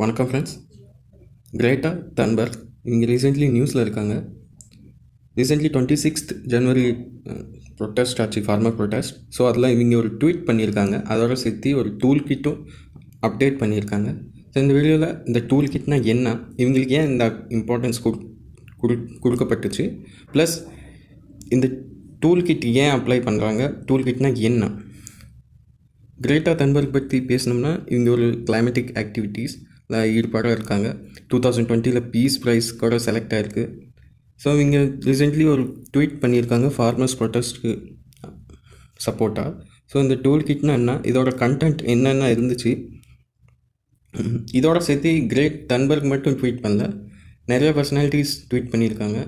வணக்கம் friends. Greta Thunberg இவங்க recently நியூஸில் இருக்காங்க. ரீசெண்ட்லி 26th ஜனவரி ப்ரொட்டஸ்ட் ஆச்சு, ஃபார்மர் ப்ரொட்டஸ்ட். ஸோ அதில் இவங்க ஒரு ட்வீட் பண்ணியிருக்காங்க. அதோட சேர்த்து ஒரு டூல் கிட்டும் அப்டேட் பண்ணியிருக்காங்க. ஸோ இந்த வீடியோவில் இந்த டூல் கிட்னா என்ன, இவங்களுக்கு ஏன் இந்த இம்பார்ட்டன்ஸ் கொடுக்கப்பட்டுச்சு, ப்ளஸ் இந்த டூல் கிட் ஏன் அப்ளை பண்ணுறாங்க, டூல் கிட்னா என்ன. கிரேட்டா தன்பர்க் பற்றி பேசணும்னா இவங்க ஒரு கிளைமேட்டிக் ஆக்டிவிட்டீஸில் ஈடுபாடாக இருக்காங்க. 2020 பீஸ் ப்ரைஸ் கூட செலக்ட் ஆகிருக்கு. ஸோ இவங்க ரீசெண்ட்லி ஒரு ட்வீட் பண்ணியிருக்காங்க ஃபார்மர்ஸ் ப்ரொட்டஸ்ட்க்கு சப்போர்ட்டாக. ஸோ இந்த டூல் கிட்னா என்ன, இதோட கண்டென்ட் என்னென்ன இருந்துச்சு, இதோட சேர்த்து கிரேட் தன்பர்க் மட்டும் ட்வீட் பண்ணல, நிறைய பர்சனாலிட்டிஸ் ட்வீட் பண்ணியிருக்காங்க.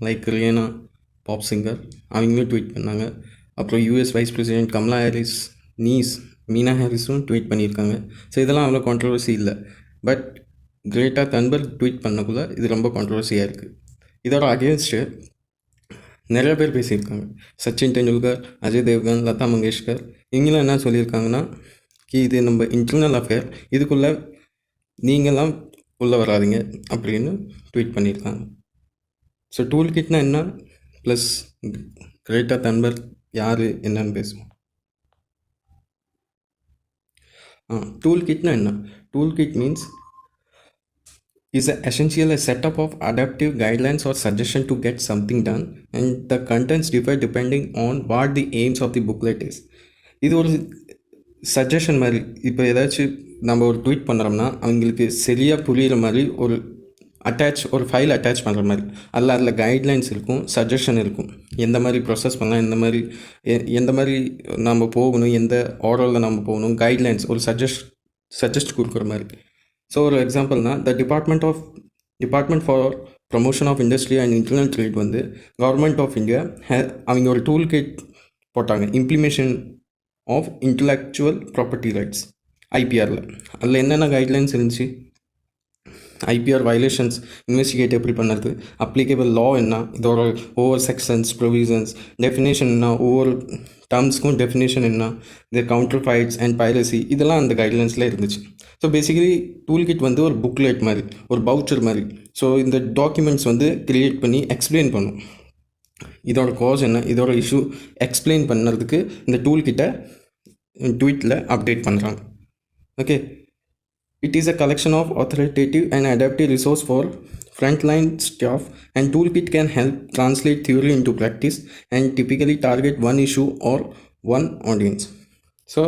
லைக் ரியானா பாப் சிங்கர், அவங்களும் ட்வீட் பண்ணாங்க. அப்புறம் US vice president Kamala Harris niece Meena ஹாரிஸும் ட்வீட் பண்ணியிருக்காங்க. ஸோ இதெல்லாம் அவ்வளோ கான்ட்ரவர்சி இல்லை. பட் கிரேட்டா தன்பர்க் ட்வீட் பண்ணக்குள்ள இது ரொம்ப கான்ட்ரவர்சியாக இருக்குது. இதோட அகேன்ஸ்ட்டு நிறைய பேர் பேசியிருக்காங்க. சச்சின் டெண்டுல்கர், அஜய் தேவ்கன், லதா மங்கேஷ்கர், இவங்களாம் என்ன சொல்லியிருக்காங்கன்னா, இது நம்ம இன்டர்னல் அஃபேர், இதுக்குள்ளே நீங்களாம் உள்ளே வராதிங்க அப்படின்னு ட்வீட் பண்ணியிருக்காங்க. ஸோ டூல் கிட்னா என்ன, ப்ளஸ் கிரேட்டா தன்பர்க் யார் என்னன்னு பேசுவோம். டூல் கிட்னா என்ன? Tool kit means is essentially a setup of adaptive guidelines or suggestion to get something done, and the contents differ depending on what the aims of the booklet is. இது ஒரு suggestion மாதிரி. இப்போ ஏதாச்சும் நம்ம ஒரு tweet பண்ணுறோம்னா அவங்களுக்கு சரியாக புரிகிற மாதிரி ஒரு ஃபைல் அட்டாச் பண்ணுற மாதிரி, அதில் கைட்லைன்ஸ் இருக்கும், சஜஷன் இருக்கும், எந்த மாதிரி ப்ரொசஸ் பண்ணலாம், எந்த மாதிரி நம்ம போகணும், எந்த ஆர்டரில் நம்ம போகணும், கைட்லைன்ஸ் ஒரு சஜஸ்ட் கொடுக்குற மாதிரி. ஸோ ஒரு எக்ஸாம்பிள்னா the department for promotion of industry and internal trade government of India அவங்க ஒரு டூல் கிட் போட்டாங்க, implementation of intellectual property rights ஐபிஆரில். அதில் என்னென்ன கைட்லைன்ஸ் இருந்துச்சு, ஐபிஆர் வயலேஷன்ஸ் இன்வெஸ்டிகேட் எப்படி பண்ணுறது, அப்ளிகேபிள் லா என்ன, இதோட ஒவ்வொரு செக்ஷன்ஸ் ப்ரொவிஷன்ஸ் டெஃபினேஷன் என்ன, ஒவ்வொரு டேர்ம்ஸ்க்கும் டெஃபினேஷன் என்ன, இந்த கவுண்டர் ஃபைட்ஸ் அண்ட் பைரசி, இதெல்லாம் அந்த கைட்லைன்ஸில் இருந்துச்சு. ஸோ பேசிக்கலி டூல் கிட் ஒரு புக்லெட் மாதிரி, ஒரு பவுச்சர் மாதிரி. ஸோ இந்த டாக்குமெண்ட்ஸ் க்ரியேட் பண்ணி எக்ஸ்பிளைன் பண்ணும், இதோட காஸ் என்ன, இதோட இஷ்யூ எக்ஸ்பிளைன் பண்ணுறதுக்கு இந்த டூல் கிட்டை ட்வீட்டில் அப்டேட் பண்ணுறாங்க. Okay, it is a collection of authoritative and adaptive resource for frontline staff, and toolkit can help translate theory into practice and typically target one issue or one audience. So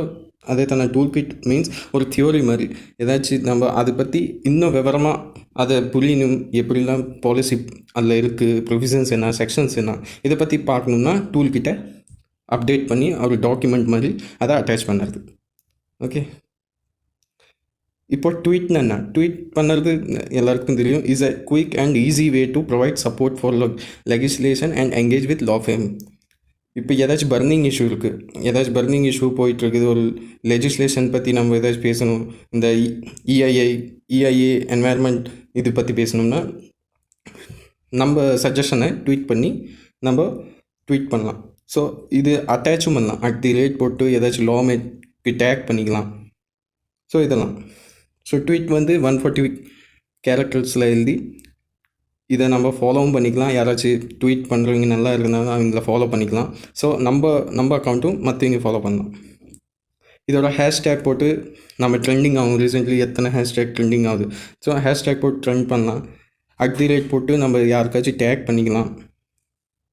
அதே தானே toolkit means ஒரு theory மாதிரி. ஏதாச்சும் நம்ம அதை பற்றி இன்னும் விவரமாக அதை புரியணும், எப்படிலாம் பாலிசி அதில் இருக்குது, ப்ரொவிஷன்ஸ் என்ன, செக்ஷன்ஸ் என்ன, இதை பற்றி பார்க்கணுன்னா டூல்கிட்டை அப்டேட் பண்ணி ஒரு டாக்குமெண்ட் மாதிரி அதை அட்டாச் பண்ணுறது. ஓகே, இப்போ ட்வீட்னா என்ன, ட்வீட் பண்ணுறது எல்லாருக்கும் தெரியும், is a quick and easy way to provide support for legislation and engage with law fame. இப்போ ஏதாச்சும் பர்னிங் இஷ்யூ இருக்குது, ஏதாச்சும் பர்னிங் இஷ்யூ போயிட்டுருக்குது, ஒரு லெஜிஸ்லேஷன் பற்றி நம்ம ஏதாச்சும் பேசணும், இந்த இஐஏ என்வாயர்மெண்ட் இது பற்றி பேசணும்னா நம்ம சஜஷனை ட்வீட் பண்ணி நம்ம ட்வீட் பண்ணலாம். ஸோ இது அட்டாச்சும் பண்ணலாம், @ போட்டு ஏதாச்சும் லாமேட்க்கு டேக் பண்ணிக்கலாம். ஸோ இதெல்லாம் ட்வீட் 140 கேரக்டர்ஸில் எழுதி இதை நம்ம ஃபாலோவும் பண்ணிக்கலாம். யாராச்சும் ட்வீட் பண்ணுறவங்க நல்லா இருந்தாலும் அவங்கள ஃபாலோ பண்ணிக்கலாம். ஸோ நம்ம அக்கௌண்ட்டும் மற்றவங்க ஃபாலோ பண்ணலாம். இதோட ஹேஷ்டேக் போட்டு நம்ம ட்ரெண்டிங் ஆகும். ரீசெண்ட்லி எத்தனை ஹேஷ்டேக் ட்ரெண்டிங் ஆகுது. ஸோ ஹேஷ்டேக் போட்டு ட்ரெண்ட் பண்ணலாம். @ போட்டு நம்ம யாருக்காச்சும் டேக் பண்ணிக்கலாம்.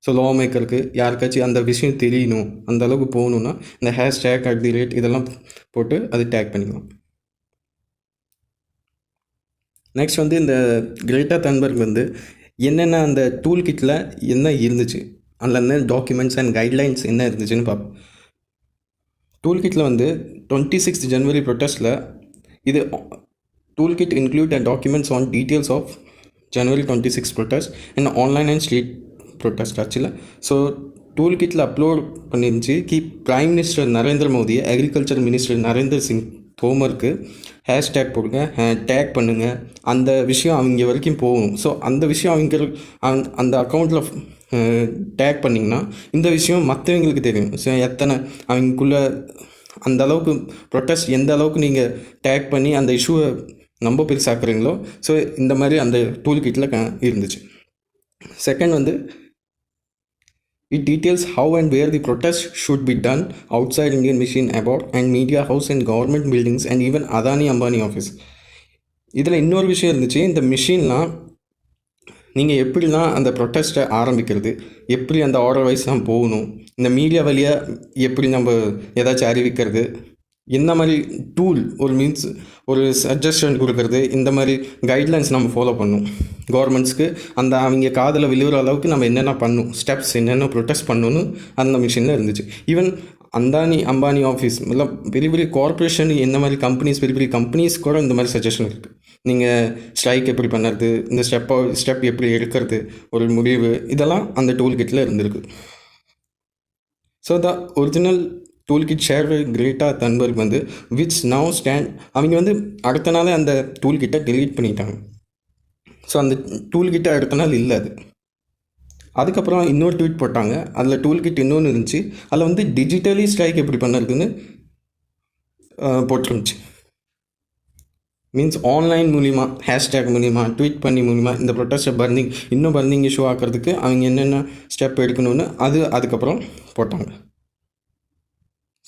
ஸோ லா மேக்கருக்கு யாருக்காச்சும் அந்த விஷயம் தெரியணும், அந்த அளவுக்கு போகணுன்னா இந்த ஹேஷ்டேக் @ இதெல்லாம் போட்டு அது டேக் பண்ணிக்கலாம். நெக்ஸ்ட் இந்த கிரேட்டா தன்பர்க் என்னென்ன அந்த டூல் கிட்டில் என்ன இருந்துச்சு, அதில் என்ன டாக்குமெண்ட்ஸ் அண்ட் கைட்லைன்ஸ் என்ன இருந்துச்சுன்னு பார்ப்போம். டூல் கிட்டில் 26th ஜனவரி ப்ரொட்டஸ்ட்டில் இது tool kit include the documents on details of January 26 protest and online and street protest ஆக்சுவலாக. ஸோ டூல் கிட்டில் அப்லோட் பண்ணிருந்துச்சு prime minister Narendra Modi, agriculture minister Narendra Singh தோமருக்கு ஹேஷ்டேக் போடுங்க, டேக் பண்ணுங்கள், அந்த விஷயம் அவங்க வரைக்கும் போகணும். ஸோ அந்த விஷயம் அந்த அக்கௌண்ட்டில் டேக் பண்ணிங்கன்னா இந்த விஷயம் மற்றவங்களுக்கு தெரியும். ஸோ எத்தனை அவங்களுக்குள்ள அந்த அளவுக்கு ப்ரொட்டஸ்ட் எந்த அளவுக்கு நீங்கள் டேக் பண்ணி அந்த இஷ்யூவை ரொம்ப பெருசாக்குறீங்களோ, ஸோ இந்த மாதிரி அந்த டூல் கிட்டில் இருந்துச்சு. செகண்ட் வந்து it details how and where the protest should be done outside Indian Mission Abroad and Media House and government buildings and even Adani Ambani office. இதில் இன்னொரு விஷயம் இருந்துச்சு. இந்த மிஷின்லாம் நீங்கள் எப்படிலாம் அந்த ப்ரொட்டஸ்ட்டை ஆரம்பிக்கிறது, எப்படி அந்த ஆர்டர் வைஸ் நம்ம போகணும், இந்த மீடியா வழியாக எப்படி நம்ம ஏதாச்சும் அறிவிக்கிறது, இந்த மாதிரி டூல் ஒரு மீன்ஸ் ஒரு சஜஷன் கொடுக்கறது, இந்த மாதிரி கைட்லைன்ஸ் நம்ம ஃபாலோ பண்ணணும். கவர்மெண்ட்ஸ்க்கு அந்த அவங்க காதில் விழுகிற அளவுக்கு நம்ம என்னென்ன பண்ணணும், ஸ்டெப்ஸ் என்னென்ன ப்ரொட்டஸ்ட் பண்ணணும்னு அந்த மிஷினில் இருந்துச்சு. ஈவன் அம்பானி ஆஃபீஸ் இல்லை பெரிய பெரிய கார்பரேஷன், இந்த மாதிரி கம்பெனிஸ், பெரிய பெரிய கம்பெனிஸ் கூட இந்த மாதிரி சஜஷன் இருக்குது. நீங்கள் ஸ்ட்ரைக் எப்படி பண்ணுறது, இந்த ஸ்டெப் எப்படி எடுக்கிறது, ஒரு முடிவு, இதெல்லாம் அந்த டூல் கிட்டில் இருந்திருக்கு. So the original tool kit share Greta Thunberg வந்து விச் நவ் ஸ்டாண்ட், அவங்க வந்து அடுத்த நாளே அந்த டூல் கிட்டை டெலீட் பண்ணிட்டாங்க. ஸோ அந்த டூல் கிட்டை அடுத்த நாள் இல்லை அது. அதுக்கப்புறம் இன்னொரு ட்வீட் போட்டாங்க, அதில் டூல் கிட் இன்னொன்று இருந்துச்சு, அதில் வந்து டிஜிட்டலி ஸ்ட்ரைக் எப்படி பண்ணுறதுன்னு போட்டுருந்துச்சு. மீன்ஸ் ஆன்லைன் மூலிமா, ஹேஷ்டேக் மூலிமா, ட்வீட் பண்ணி மூலிமா இந்த ப்ரொட்டஸ்ட்டை பர்னிங் இஷ்யூ ஆக்கிறதுக்கு அவங்க என்னென்ன ஸ்டெப் எடுக்கணும்னு அதுக்கப்புறம் போட்டாங்க.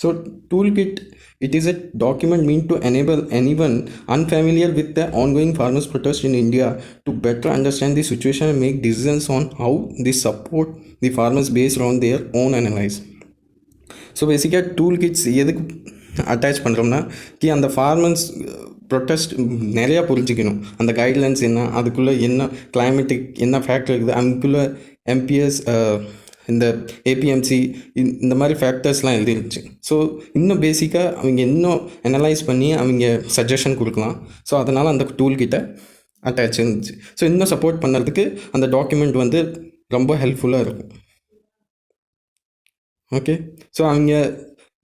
So toolkit, it is a document meant to enable anyone unfamiliar with the ongoing farmers' protest in India to better understand the situation and make decisions on how they support the farmers based on their own analysis. So பேசிக்காக tool kids எதுக்கு attach பண்ணுறோம்னா, அந்த farmers protest நிறையா புரிஞ்சிக்கணும், அந்த guidelines என்ன, அதுக்குள்ளே என்ன கிளைமேட்டிக் என்ன ஃபேக்டர் இருக்குது, அதுக்குள்ளே எம்பிஎஸ், இந்த ஏபிஎம்சி, இந்த மாதிரி ஃபேக்டர்ஸ்லாம் எழுதிருந்துச்சு. ஸோ இன்னும் பேசிக்காக அவங்க இன்னும் அனலைஸ் பண்ணி அவங்க சஜஷன் கொடுக்கலாம். ஸோ அதனால் அந்த டூல் கிட்ட அட்டாச் இருந்துச்சு. ஸோ இன்னும் சப்போர்ட் பண்ணுறதுக்கு அந்த டாக்குமெண்ட் வந்து ரொம்ப ஹெல்ப்ஃபுல்லாக இருக்கும். ஓகே, ஸோ அவங்க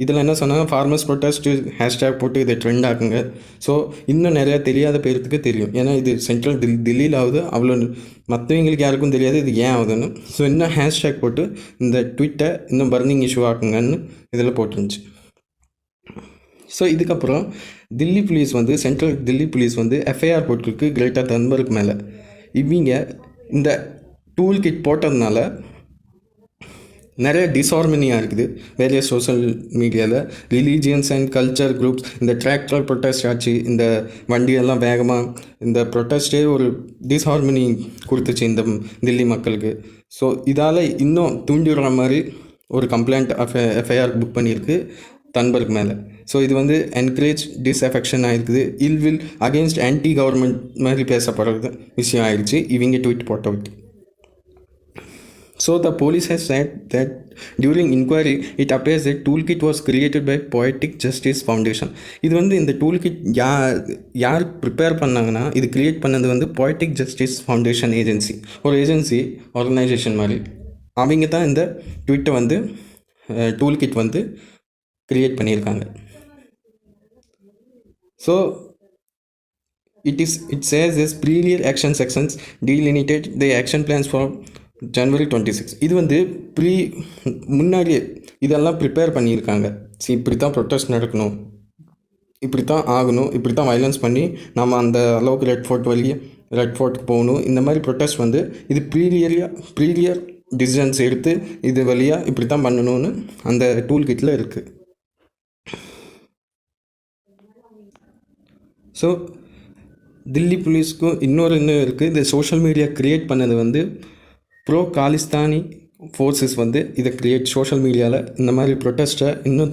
இதில் என்ன சொன்னாங்க, ஃபார்மர்ஸ் ப்ரொட்டஸ்ட்டு ஹேஷ்டேக் போட்டு இதை ட்ரெண்ட் ஆகுங்க. ஸோ இன்னும் நிறையா தெரியாத பேருக்கு தெரியும், ஏன்னா இது சென்ட்ரல் தில்லியில் ஆகுது, அவ்வளோ மற்றவங்களுக்கு யாருக்கும் தெரியாது இது ஏன் ஆகுதுன்னு. ஸோ இன்னும் ஹேஷ்டேக் போட்டு இந்த ட்விட்டை இன்னும் பர்னிங் இஷ்யூ ஆக்குங்கன்னு இதில் போட்டுருந்துச்சு. ஸோ இதுக்கப்புறம் தில்லி போலீஸ் வந்து சென்ட்ரல் தில்லி போலீஸ் வந்து எஃப்ஐஆர் போட்டிருக்கு கிரேட்டா தன்பர்க் மேலே. இவங்க இந்த டூல் கிட் போட்டதுனால நிறைய டிஸ்ஹார்மனியாக இருக்குது வேரியஸ் சோஷியல் மீடியாவில். ரிலீஜியன்ஸ் அண்ட் கல்ச்சர் குரூப்ஸ், இந்த டிராக்டர் ப்ரொட்டஸ்ட் ஆச்சு, இந்த வண்டியெல்லாம் வேகமாக, இந்த ப்ரொட்டஸ்ட்டே ஒரு டிஸ்ஹார்மனி கொடுத்துச்சு இந்த தில்லி மக்களுக்கு. ஸோ இதால் இன்னும் தூண்டிடுற மாதிரி ஒரு கம்ப்ளைண்ட் எஃப்ஐஆர் புக் பண்ணியிருக்கு தன்பர்க் மேலே. ஸோ இது வந்து என்கரேஜ் டிஸ்அஃபெக்ஷன் ஆகிருக்குது, இல்வில் அகெயின்ஸ்ட் ஆன்டி கவர்மெண்ட் மாதிரி பேசப்படுறது விஷயம் ஆயிடுச்சு இவங்க ட்வீட் போட்ட விட்டு. So the police has said that during inquiry it appears that toolkit was created by Poetic Justice Foundation. இது வந்து இந்த டூல்கிட் யார் ப்ரிப்பேர் பண்ணாங்கன்னா, இது க்ரியேட் பண்ணது வந்து Poetic Justice Foundation ஏஜென்சி, ஒரு ஏஜென்சி ஆர்கனைசேஷன் மாதிரி. அவங்க தான் இந்த ட்விட்டை வந்து டூல்கிட் வந்து க்ரியேட் பண்ணியிருக்காங்க. So it says this previous action sections delineated the action plans for January 26. இது வந்து முன்னாடியே இதெல்லாம் ப்ரிப்பேர் பண்ணியிருக்காங்க. இப்படி தான் ப்ரொட்டஸ்ட் நடக்கணும், இப்படி தான் ஆகணும், இப்படி தான் வைலன்ஸ் பண்ணி நம்ம அந்த அளவுக்கு ரெட் ஃபோர்ட்டுக்கு போகணும். இந்த மாதிரி ப்ரொட்டஸ்ட் வந்து இது ப்ரீவியர் டிசிஷன்ஸ் எடுத்து இது வழியாக இப்படி தான் பண்ணணும்னு அந்த டூல் கிட்டில் இருக்குது. ஸோ தில்லி போலீஸ்க்கும் இன்னொரு இருக்குது, இந்த சோஷியல் மீடியா க்ரியேட் பண்ணது வந்து ப்ரோ காலிஸ்தானி ஃபோர்ஸஸ் வந்து இதை சோஷியல் மீடியாவில் இந்த மாதிரி ப்ரொட்டஸ்ட்டை இன்னும்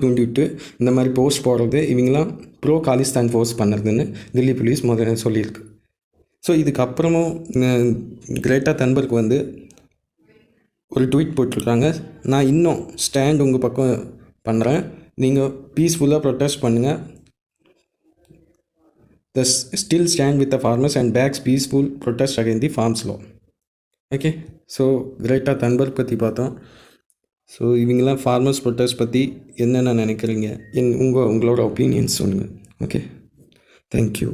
தூண்டிவிட்டு இந்த மாதிரி போஸ்ட் போடுறது இவங்களாம் ப்ரோ காலிஸ்தான் ஃபோர்ஸ் பண்ணுறதுன்னு தில்லி போலீஸ் முதல்ல சொல்லியிருக்கு. ஸோ இதுக்கப்புறமும் கிரேட்டா தன்பர்க் வந்து ஒரு ட்வீட் போட்டிருக்காங்க, நான் இன்னும் ஸ்டாண்ட் உங்கள் பக்கம் பண்ணுறேன், நீங்கள் பீஸ்ஃபுல்லாக ப்ரொட்டஸ்ட் பண்ணுங்கள், still stand with the farmers and backs peaceful protest against the farms law. Okay, so Greta Thunberg பற்றி பார்த்தோம். ஸோ இவங்கெல்லாம் ஃபார்மர்ஸ் ப்ரொட்டஸ்ட் பற்றி என்னென்ன நினைக்கிறீங்க, உங்களோட ஒப்பீனியன்ஸ் சொல்லுங்கள். Okay, thank you.